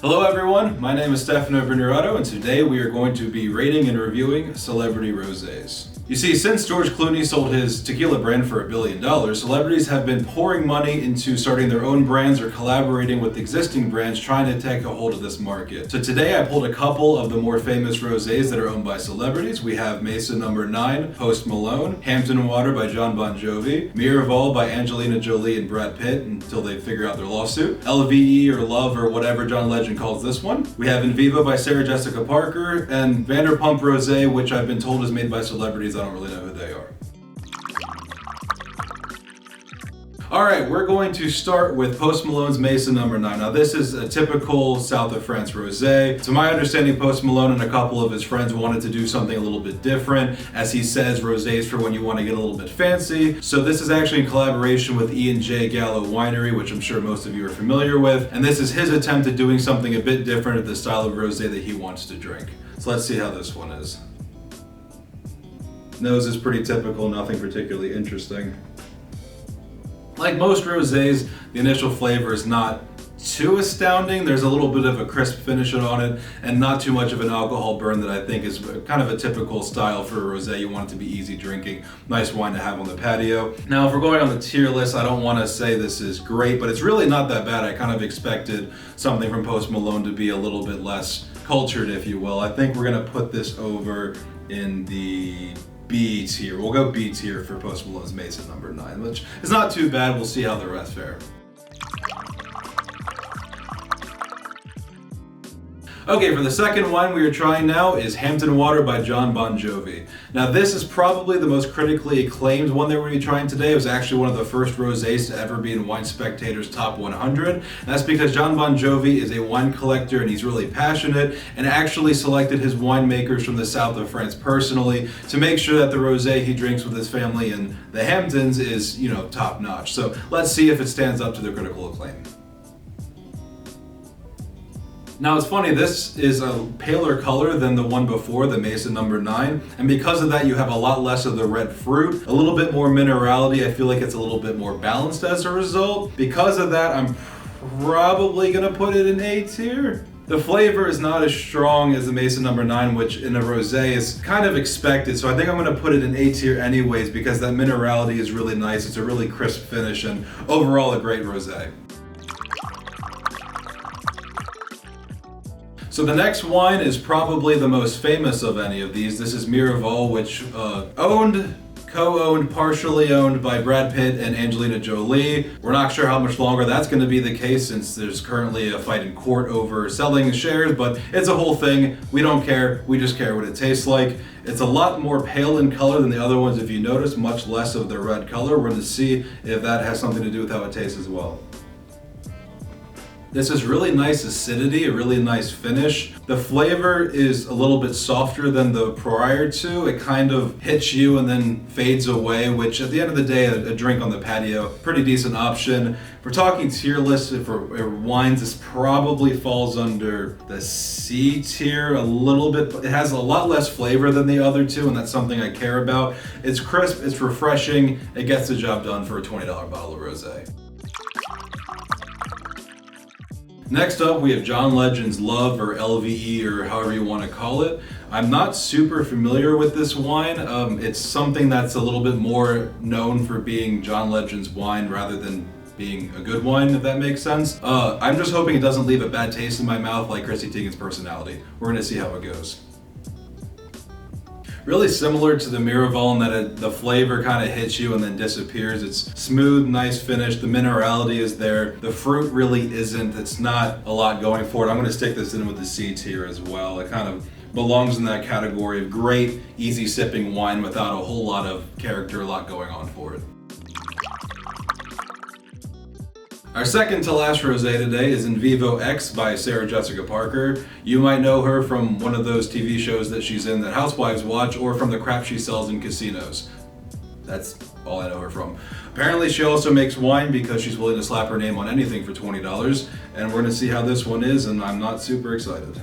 Hello everyone, my name is Stefano Venerato and today we are going to be rating and reviewing celebrity rosés. You see, since George Clooney sold his tequila brand for $1 billion, celebrities have been pouring money into starting their own brands or collaborating with existing brands trying to take a hold of this market. So today I pulled a couple of the more famous rosés that are owned by celebrities. We have Mesa No. 9, Post Malone, Hampton Water by Jon Bon Jovi, Miraval by Angelina Jolie and Brad Pitt until they figure out their lawsuit, LVE or Love or whatever John Legend calls this one. We have In Vivo by Sarah Jessica Parker, and Vanderpump Rosé, which I've been told is made by celebrities. I don't really know who they are. Alright, we're going to start with Post Malone's Mesa No. 9. Now this is a typical South of France rosé. To my understanding, Post Malone and a couple of his friends wanted to do something a little bit different. As he says, rosés for when you want to get a little bit fancy. So this is actually in collaboration with E&J Gallo Winery, which I'm sure most of you are familiar with. And this is his attempt at doing something a bit different at the style of rosé that he wants to drink. So let's see how this one is. Nose is pretty typical, nothing particularly interesting. Like most rosés, the initial flavor is not too astounding. There's a little bit of a crisp finish on it and not too much of an alcohol burn that I think is kind of a typical style for a rosé. You want it to be easy drinking, nice wine to have on the patio. Now, if we're going on the tier list, I don't want to say this is great, but it's really not that bad. I kind of expected something from Post Malone to be a little bit less cultured, if you will. I think we're going to put this over in the B tier. We'll go B tier for Post Malone's Mesa No. 9, which is not too bad. We'll see how the rest fare. Okay, for the second wine we are trying now is Hampton Water by Jon Bon Jovi. Now this is probably the most critically acclaimed one that we're going to be trying today. It was actually one of the first rosés to ever be in Wine Spectator's Top 100. And that's because Jon Bon Jovi is a wine collector and he's really passionate and actually selected his winemakers from the south of France personally to make sure that the rosé he drinks with his family in the Hamptons is, top notch. So let's see if it stands up to the critical acclaim. Now it's funny, this is a paler color than the one before, the Mesa No. 9, and because of that you have a lot less of the red fruit, a little bit more minerality. I feel like it's a little bit more balanced as a result. Because of that, I'm probably gonna put it in A tier. The flavor is not as strong as the Mesa No. 9, which in a rosé is kind of expected, so I think I'm gonna put it in A tier anyways because that minerality is really nice. It's a really crisp finish and overall a great rosé. So the next wine is probably the most famous of any of these. This is Miraval, which co-owned, partially owned by Brad Pitt and Angelina Jolie. We're not sure how much longer that's going to be the case since there's currently a fight in court over selling shares, but it's a whole thing. We don't care. We just care what it tastes like. It's a lot more pale in color than the other ones, if you notice, much less of the red color. We're going to see if that has something to do with how it tastes as well. This is really nice acidity, a really nice finish. The flavor is a little bit softer than the prior two. It kind of hits you and then fades away, which at the end of the day, a drink on the patio, pretty decent option. If we're talking tier list for wines, this probably falls under the C tier a little bit. It has a lot less flavor than the other two, and that's something I care about. It's crisp, it's refreshing, it gets the job done for a $20 bottle of rosé. Next up, we have John Legend's Love, or LVE, or however you want to call it. I'm not super familiar with this wine. It's something that's a little bit more known for being John Legend's wine rather than being a good wine, if that makes sense. I'm just hoping it doesn't leave a bad taste in my mouth like Chrissy Teigen's personality. We're gonna see how it goes. Really similar to the Miraval in that the flavor kind of hits you and then disappears. It's smooth, nice finish. The minerality is there. The fruit really isn't. It's not a lot going for it. I'm going to stick this in with the C tier as well. It kind of belongs in that category of great, easy sipping wine without a whole lot of character, a lot going on for it. Our second to last rosé today is In Vivo X by Sarah Jessica Parker. You might know her from one of those TV shows that she's in that housewives watch, or from the crap she sells in casinos. That's all I know her from. Apparently she also makes wine because she's willing to slap her name on anything for $20, and we're gonna see how this one is, and I'm not super excited.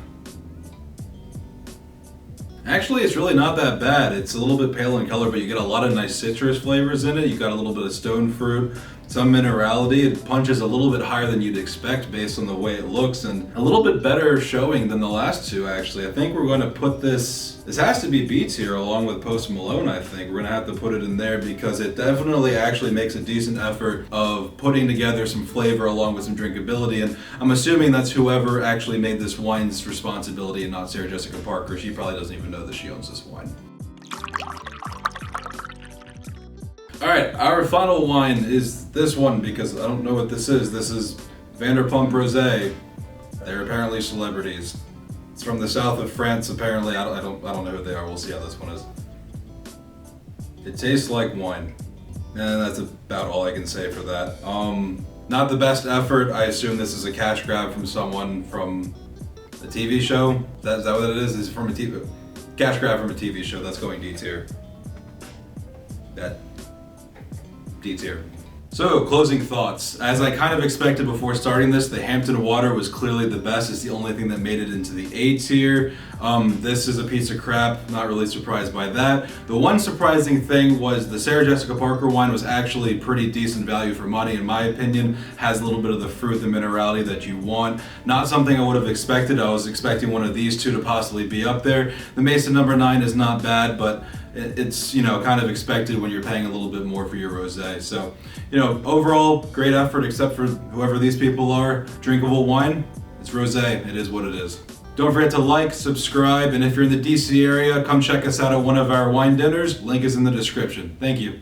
Actually, it's really not that bad. It's a little bit pale in color, but you get a lot of nice citrus flavors in it. You got a little bit of stone fruit, some minerality. It punches a little bit higher than you'd expect based on the way it looks, and a little bit better showing than the last two, actually. I think we're going to put this has to be B tier along with Post Malone, I think. We're going to have to put it in there because it definitely actually makes a decent effort of putting together some flavor along with some drinkability, and I'm assuming that's whoever actually made this wine's responsibility and not Sarah Jessica Parker. She probably doesn't even know that she owns this wine. Alright, our final wine is this one because I don't know what this is. This is Vanderpump Rosé. They're apparently celebrities. It's from the south of France, apparently. I don't know who they are. We'll see how this one is. It tastes like wine. And that's about all I can say for that. Not the best effort. I assume this is a cash grab from someone from a TV show. Is that what it is? Is it from a TV? Cash grab from a TV show. That's going D tier. That D tier. So, closing thoughts. As I kind of expected before starting this, the Hampton water was clearly the best. It's the only thing that made it into the A tier. This is a piece of crap. Not really surprised by that. The one surprising thing was the Sarah Jessica Parker wine was actually pretty decent value for money, in my opinion. Has a little bit of the fruit, the minerality that you want. Not something I would have expected. I was expecting one of these two to possibly be up there. The Mason No. 9 is not bad, but it's, kind of expected when you're paying a little bit more for your rosé. So, overall, great effort except for whoever these people are. Drinkable wine, it's rosé. It is what it is. Don't forget to like, subscribe, and if you're in the DC area, come check us out at one of our wine dinners. Link is in the description. Thank you.